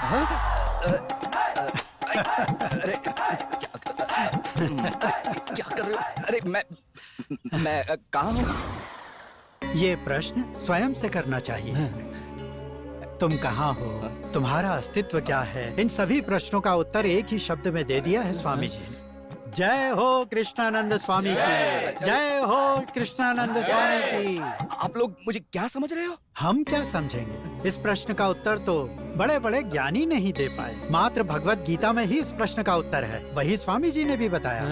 अरे क्या कर रहे हो? अरे मैं कहाँ हूँ? ये प्रश्न स्वयं से करना चाहिए। तुम कहाँ हो, तुम्हारा अस्तित्व क्या है, इन सभी प्रश्नों का उत्तर एक ही शब्द में दे दिया है स्वामी जी ने। जय हो कृष्णानंद स्वामी की, जय हो कृष्णानंद स्वामी की। आप लोग मुझे क्या समझ रहे हो? हम क्या समझेंगे? इस प्रश्न का उत्तर तो बड़े बड़े ज्ञानी नहीं दे पाए। मात्र भगवत गीता में ही इस प्रश्न का उत्तर है, वही स्वामी जी ने भी बताया।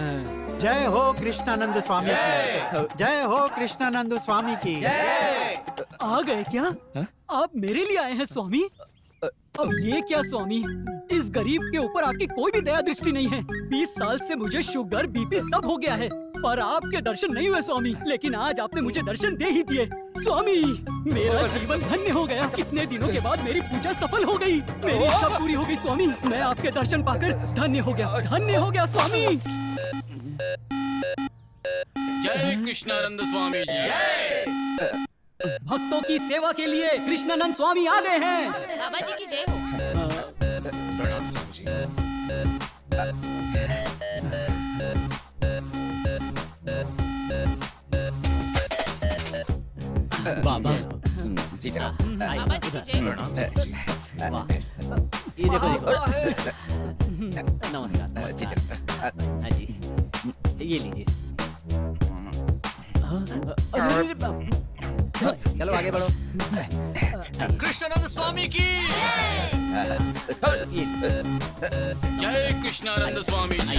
जय हो कृष्णानंद स्वामी की, जय हो कृष्णानंद स्वामी की। आ गए क्या? आप मेरे लिए आए हैं स्वामी? अब ये क्या स्वामी, इस गरीब के ऊपर आपकी कोई भी दया दृष्टि नहीं है। 20 साल से मुझे शुगर बीपी सब हो गया है, पर आपके दर्शन नहीं हुए स्वामी। लेकिन आज आपने मुझे दर्शन दे ही दिए स्वामी। मेरा जीवन धन्य हो गया। कितने दिनों के बाद मेरी पूजा सफल हो गई, मेरी इच्छा पूरी हो गई स्वामी। मैं आपके दर्शन पाकर धन्य हो गया स्वामी। जय कृष्णानंद स्वामी जी। भक्तों की सेवा के लिए कृष्णानंद स्वामी आ गए हैं। बाबा जी की जय हो। प्रणाम स्वामी जी। बाबा जी जनाब। बाबा जी की जय हो। प्रणाम स्वामी जी। ये देखो नमस्कार। नमस्कार। जी जनाब। हाँ जी, ये लीजिए। चलो आगे बढ़ो। कृष्णानंद स्वामी की जय। कृष्णानंद स्वामी जी।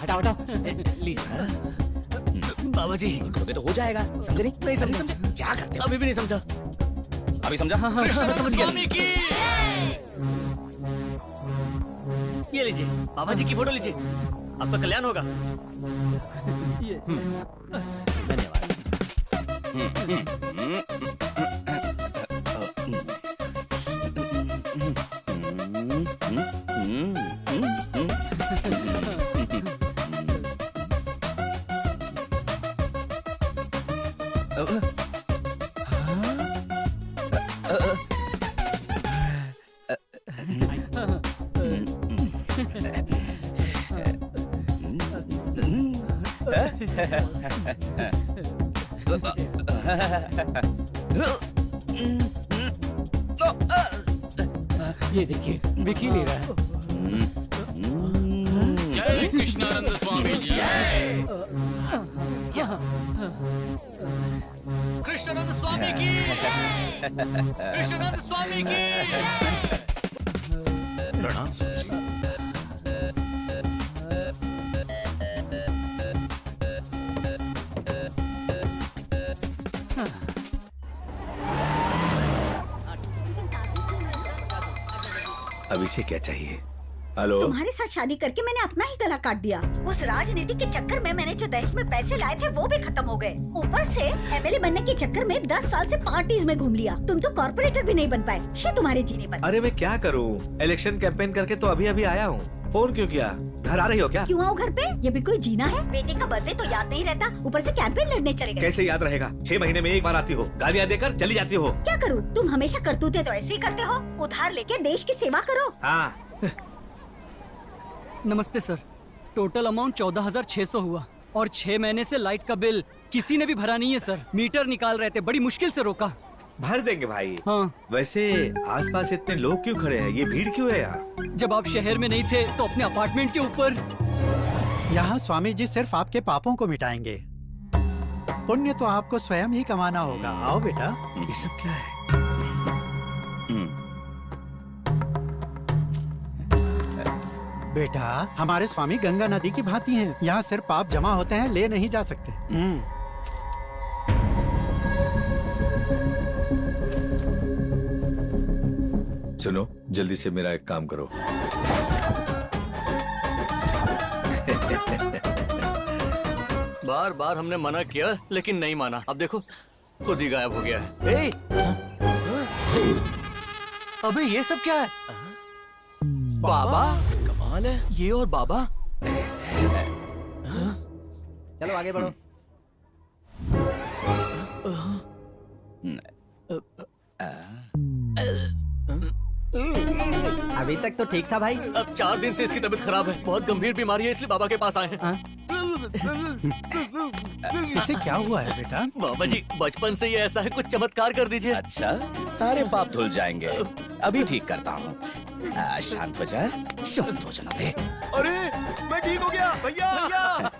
हटाओ हटाओ, लीजिए। बाबा जी करोगे तो हो जाएगा। समझे नहीं? नहीं समझे। क्या करते हो? अभी भी नहीं समझा। अभी समझा? कृष्णानंद स्वामी की ये लीजिए, बाबा जी की फोटो लीजिए, आपका कल्याण होगा। ये देखिए, दिख ही नहीं रहा है। जय कृष्णानंद स्वामी जी। कृष्णानंद स्वामी की। कृष्णानंद स्वामी की। प्रणाम स्वामी जी। अब इसे क्या चाहिए? हेलो, तुम्हारे साथ शादी करके मैंने अपना ही गला काट दिया। उस राजनीति के चक्कर में मैंने जो दहेज में पैसे लाए थे वो भी खत्म हो गए। ऊपर से एमएलए बनने के चक्कर में 10 साल से पार्टीज में घूम लिया। तुम तो कॉर्पोरेटर भी नहीं बन पाए। छी तुम्हारे जीने पर। अरे मैं क्या करूं? इलेक्शन कैंपेन करके तो अभी अभी आया हूं। फोन क्यों किया? घर आ रही हो क्या? क्यों आओ घर पे? ये भी कोई जीना है? बेटे का बर्थडे तो याद नहीं रहता, ऊपर से कैंपेन लड़ने चले गए। कैसे याद रहेगा? 6 महीने में एक बार आती हो, गालियाँ देकर चली जाती हो। क्या करूँ? तुम हमेशा करतूते तो ऐसे ही करते हो। उधार लेके देश की सेवा करो। हाँ, नमस्ते सर, टोटल अमाउंट 14,600 हुआ और 6 महीने से लाइट का बिल किसी ने भी भरा नहीं है सर। मीटर निकाल रहे थे, बड़ी मुश्किल से रोका। भर देंगे भाई। हाँ। वैसे आसपास इतने लोग क्यों खड़े हैं? ये भीड़ क्यों है यहाँ? जब आप शहर में नहीं थे तो अपने अपार्टमेंट के ऊपर। यहाँ स्वामी जी सिर्फ आपके पापों को मिटाएंगे। पुण्य तो आपको स्वयं ही कमाना होगा। आओ बेटा। ये सब क्या है? बेटा, हमारे स्वामी गंगा नदी की भांति हैं। यहाँ सिर्फ पाप जमा होते हैं, ले नहीं जा सकते। सुनो, जल्दी से मेरा एक काम करो। बार बार हमने मना किया लेकिन नहीं माना। अब देखो खुद ही गायब हो गया है। ए! अबे ये सब क्या है? बाबा, कमाल है। ये और बाबा चलो आगे बढ़ो। अभी तक तो ठीक था भाई। अब 4 दिन से इसकी तबीयत खराब है, बहुत गंभीर बीमारी है, इसलिए बाबा के पास आए हैं। इसे क्या हुआ है बेटा? बाबा जी बचपन से ये ऐसा है, कुछ चमत्कार कर दीजिए। अच्छा, सारे पाप धुल जाएंगे। अभी ठीक करता हूँ। शांत हो जा, शांत हो जाना दे। अरे मैं ठीक हो गया भैया।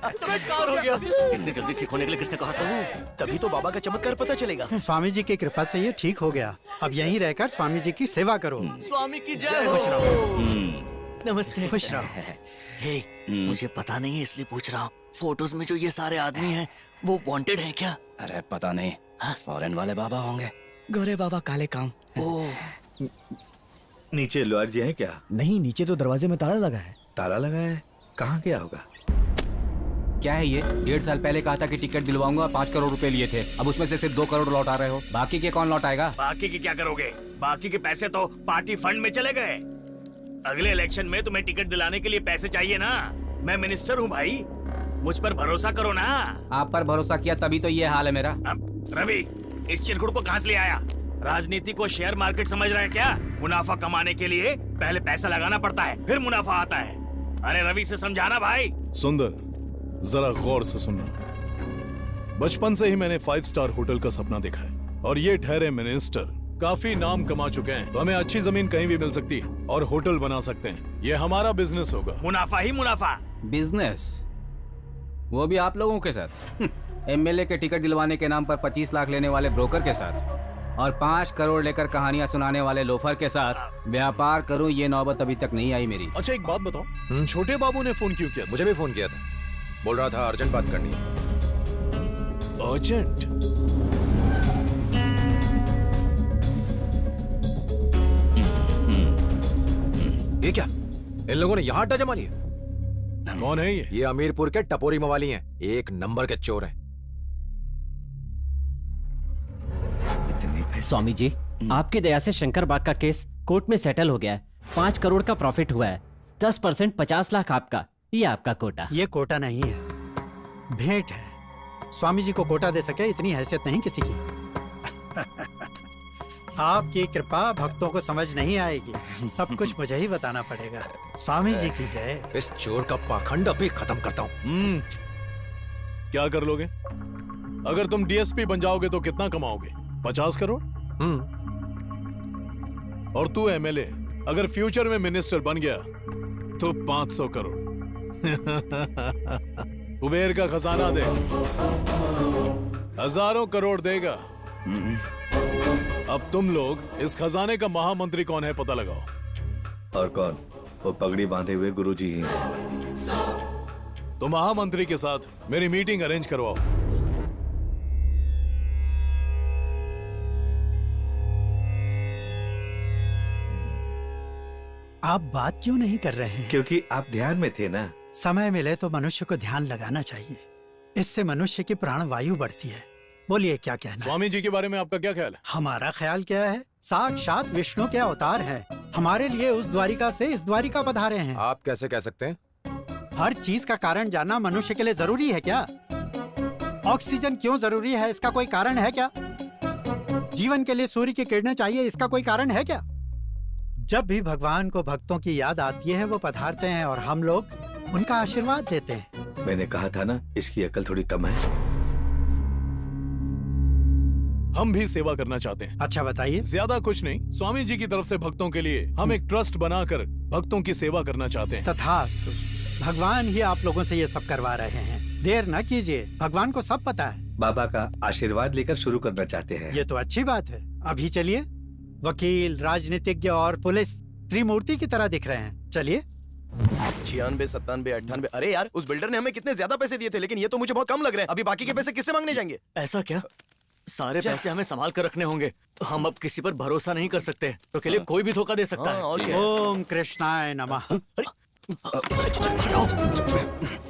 चमत्कार हो गया। इतनी जल्दी ठीक होने के लिए किसने कहा था? तभी तो बाबा का चमत्कार पता चलेगा। स्वामी जी की कृपा से ये ठीक हो गया। अब यहीं रहकर स्वामी जी की सेवा करो। स्वामी की जय हो। खुश रहो। नमस्ते। खुश रहो। हे, मुझे पता नहीं है इसलिए पूछ रहा हूँ, फोटोज में जो ये सारे आदमी हैं वो वांटेड हैं क्या? अरे पता नहीं, फॉरेन वाले बाबा होंगे। गोरे बाबा काले काम। ओह, नीचे लॉयर जी हैं क्या? नहीं, नीचे तो दरवाजे में ताला लगा है। ताला लगा है, कहाँ गया होगा? क्या है ये? 1.5 साल पहले कहा था कि टिकट दिलवाऊंगा, 5 करोड़ रुपए लिए थे। अब उसमें से सिर्फ 2 करोड़ लौटा रहे हो। बाकी के कौन लौटाएगा? बाकी की क्या करोगे? बाकी के पैसे तो पार्टी फंड में चले गए। अगले इलेक्शन में तुम्हें टिकट दिलाने के लिए पैसे चाहिए ना। मैं मिनिस्टर हूँ भाई, मुझ पर भरोसा करो ना। आप पर भरोसा किया तभी तो ये हाल है मेरा। रवि, इस चिरकुट को कहाँ से ले आया? राजनीति को शेयर मार्केट समझ रहे हैं क्या? मुनाफा कमाने के लिए पहले पैसा लगाना पड़ता है, फिर मुनाफा आता है। अरे रवि से समझाना भाई। सुंदर, जरा गौर से सुनना। बचपन से ही मैंने 5 स्टार होटल का सपना देखा है और ये ठहरे मिनिस्टर काफी नाम कमा चुके हैं, तो हमें अच्छी जमीन कहीं भी मिल सकती है और होटल बना सकते हैं। ये हमारा बिजनेस होगा। मुनाफा ही मुनाफा। बिजनेस, वो भी आप लोगों के साथ? एमएलए के टिकट दिलवाने के नाम पर 25 लाख लेने वाले ब्रोकर के साथ और 5 करोड़ लेकर कहानियां सुनाने वाले लोफर के साथ व्यापार करूं, ये नौबत अभी तक नहीं आई मेरी। अच्छा एक बात बताओ, छोटे बाबू ने फोन क्यों किया? मुझे भी फोन किया था, बोल रहा था अर्जेंट बात करनी है। अर्जेंट? ये क्या, इन लोगों ने यहाँ अड्डा जमा लिया? कौन है ये? ये अमीरपुर के टपोरी मवाली हैं, एक नंबर के चोर हैं। स्वामी जी, आपकी दया से शंकर बाग का केस कोर्ट में सेटल हो गया है। 5 करोड़ का प्रॉफिट हुआ है। 10% 50 लाख आपका, ये आपका कोटा। ये कोटा नहीं है, भेंट है। स्वामी जी को कोटा दे सके इतनी हैसियत नहीं किसी की। आपकी कृपा भक्तों को समझ नहीं आएगी, सब कुछ मुझे ही बताना पड़ेगा। स्वामी जी की जय। इस चोर का पाखंड अभी खत्म करता हूँ। क्या कर लोगे? अगर तुम डीएसपी बन जाओगे तो कितना कमाओगे? 50 करोड़? और तू एमएलए अगर फ्यूचर में मिनिस्टर बन गया तो 500 करोड़। कुबेर का खजाना दे, हजारों करोड़ देगा। अब तुम लोग इस खजाने का महामंत्री कौन है पता लगाओ। और कौन? वो पगड़ी बांधे हुए गुरुजी ही हैं। तो महामंत्री के साथ मेरी मीटिंग अरेंज करवाओ। आप बात क्यों नहीं कर रहे हैं? क्योंकि आप ध्यान में थे ना। समय मिले तो मनुष्य को ध्यान लगाना चाहिए, इससे मनुष्य की प्राण वायु बढ़ती है। बोलिए क्या कहना है? स्वामी जी के बारे में आपका क्या ख्याल है? हमारा ख्याल क्या है? साक्षात विष्णु के अवतार हैं, हमारे लिए उस द्वारिका से इस द्वारिका पधारे हैं। आप कैसे कह सकते हैं? हर चीज का कारण जानना मनुष्य के लिए जरूरी है क्या? ऑक्सीजन क्यों जरूरी है, इसका कोई कारण है क्या? जीवन के लिए सूर्य की किरणें चाहिए, इसका कोई कारण है क्या? जब भी भगवान को भक्तों की याद आती है वो पधारते हैं और हम लोग उनका आशीर्वाद देते हैं। मैंने कहा था ना, इसकी अकल थोड़ी कम है। हम भी सेवा करना चाहते हैं। अच्छा बताइए। ज्यादा कुछ नहीं, स्वामी जी की तरफ से भक्तों के लिए हम एक ट्रस्ट बनाकर भक्तों की सेवा करना चाहते हैं। तथास्तु, भगवान ही आप लोगों से ये सब करवा रहे हैं। देर न कीजिए, भगवान को सब पता है। बाबा का आशीर्वाद लेकर शुरू करना चाहते हैं। ये तो अच्छी बात है। अभी चलिए। वकील, राजनीतिज्ञ और पुलिस त्रिमूर्ति की तरह दिख रहे हैं। चलिए। 96, 97, 98। अरे यार, उस बिल्डर ने हमें कितने ज्यादा पैसे दिए थे, लेकिन ये तो मुझे बहुत कम लग रहे हैं। अभी बाकी के पैसे किससे मांगने जाएंगे? ऐसा क्या? सारे पैसे हमें संभाल कर रखने होंगे। हम अब किसी पर भरोसा नहीं कर सकते, तो के लिए कोई भी धोखा दे सकता है। ओम कृष्णाय नमः।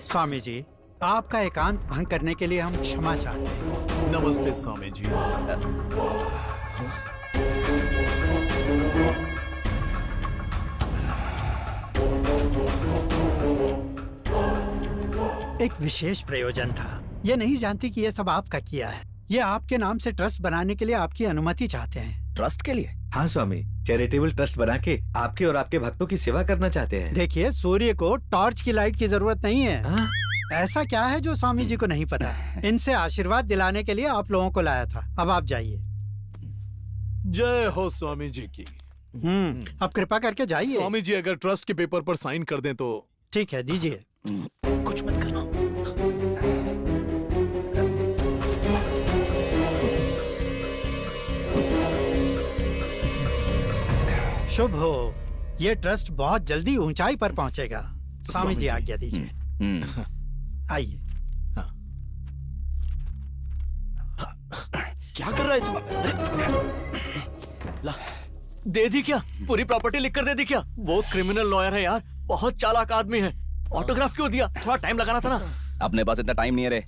स्वामी जी, आपका एकांत भंग करने के लिए हम क्षमा चाहते हैं। नमस्ते स्वामी जी। एक विशेष प्रयोजन था। ये नहीं जानती कि ये सब आपका किया है। ये आपके नाम से ट्रस्ट बनाने के लिए आपकी अनुमति चाहते हैं। ट्रस्ट के लिए? हाँ स्वामी, चैरिटेबल ट्रस्ट बना के आपके और आपके भक्तों की सेवा करना चाहते हैं। देखिए, सूर्य को टॉर्च की लाइट की जरूरत नहीं है। ऐसा क्या है जो स्वामी जी को नहीं पता? इनसे आशीर्वाद दिलाने के लिए आप लोगों को लाया था। अब आप जाइए। जय हो स्वामी जी की। अब कृपा करके जाइए। स्वामी जी अगर ट्रस्ट के पेपर पर साइन कर दें तो। ठीक है, दीजिए। कुछ मत करना। शुभ हो। ये ट्रस्ट बहुत जल्दी ऊंचाई पर पहुंचेगा। स्वामी जी आज्ञा दीजिए। आइए। क्या कर रहा है तू? ला, दे दी क्या? पूरी प्रॉपर्टी लिखकर दे दी क्या? वो क्रिमिनल लॉयर है यार, बहुत चालाक आदमी है। ऑटोग्राफ क्यों दिया? थोड़ा टाइम लगाना था ना। अपने पास इतना टाइम नहीं है रे।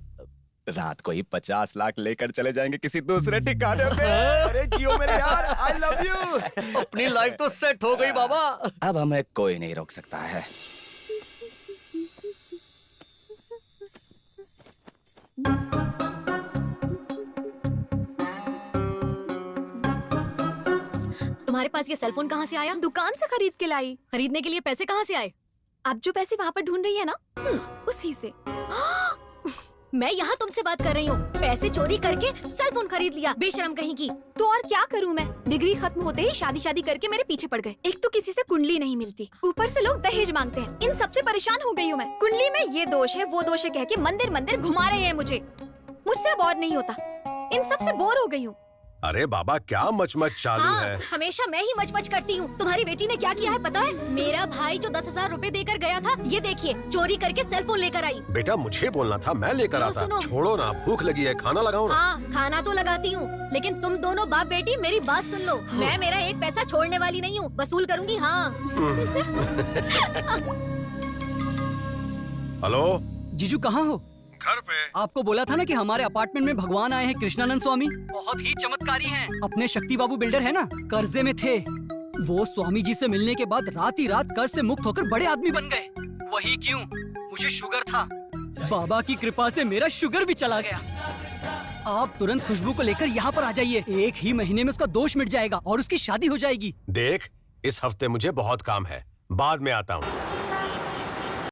रात को ही 50 लाख लेकर चले जाएंगे किसी दूसरे ठिकाने पे। अरे जियो मेरे यार, आई लव यू। अपनी लाइफ तो सेट हो गई बाबा। अब हमें कोई नहीं रोक सकता है। तुम्हारे पास ये सेलफोन कहाँ से आया? दुकान से खरीद के लाई। खरीदने के लिए पैसे कहाँ से आए? आप जो पैसे वहाँ पर ढूंढ रही है ना, उसी से। मैं यहाँ तुमसे बात कर रही हूँ। पैसे चोरी करके सेलफोन खरीद लिया, बेशरम कहीं की। तो और क्या करूँ मैं? डिग्री खत्म होते ही शादी करके मेरे पीछे पड़ गए। एक तो किसी से कुंडली नहीं मिलती, ऊपर से लोग दहेज मांगते हैं। इन सबसे परेशान हो गई हूँ मैं। कुंडली में ये दोष है, वो दोष है कह के मंदिर घुमा रहे हैं मुझे। मुझसे अब और नहीं होता। इन सबसे बोर हो गई हूँ। अरे बाबा, क्या मचमच चालू है? हमेशा मैं ही मचमच करती हूँ। तुम्हारी बेटी ने क्या किया है पता है? मेरा भाई जो 10,000 रुपए देकर गया था, ये देखिए चोरी करके सेलफोन लेकर आई। बेटा मुझे बोलना था, मैं लेकर आता। छोड़ो ना, भूख लगी है, खाना लगाओ ना। हाँ, खाना तो लगाती हूँ, लेकिन तुम दोनों बाप बेटी मेरी बात सुन लो। मैं मेरा एक पैसा छोड़ने वाली नहीं हूँ, वसूल करूँगी। हाँ। हेलो जीजू, कहाँ हो? घर पे। आपको बोला था ना कि हमारे अपार्टमेंट में भगवान आए हैं, कृष्णानंद स्वामी। बहुत ही चमत्कारी हैं। अपने शक्ति बाबू बिल्डर है ना, कर्जे में थे। वो स्वामी जी से मिलने के बाद रात ही रात कर्ज से मुक्त होकर बड़े आदमी बन गए। वही क्यों, मुझे शुगर था। बाबा की कृपा से मेरा शुगर भी चला गया। आप तुरंत खुशबू को लेकर यहाँ पर आ जाइए। 1 ही महीने में उसका दोष मिट जाएगा और उसकी शादी हो जाएगी। देख, इस हफ्ते मुझे बहुत काम है, बाद में आता हूँ।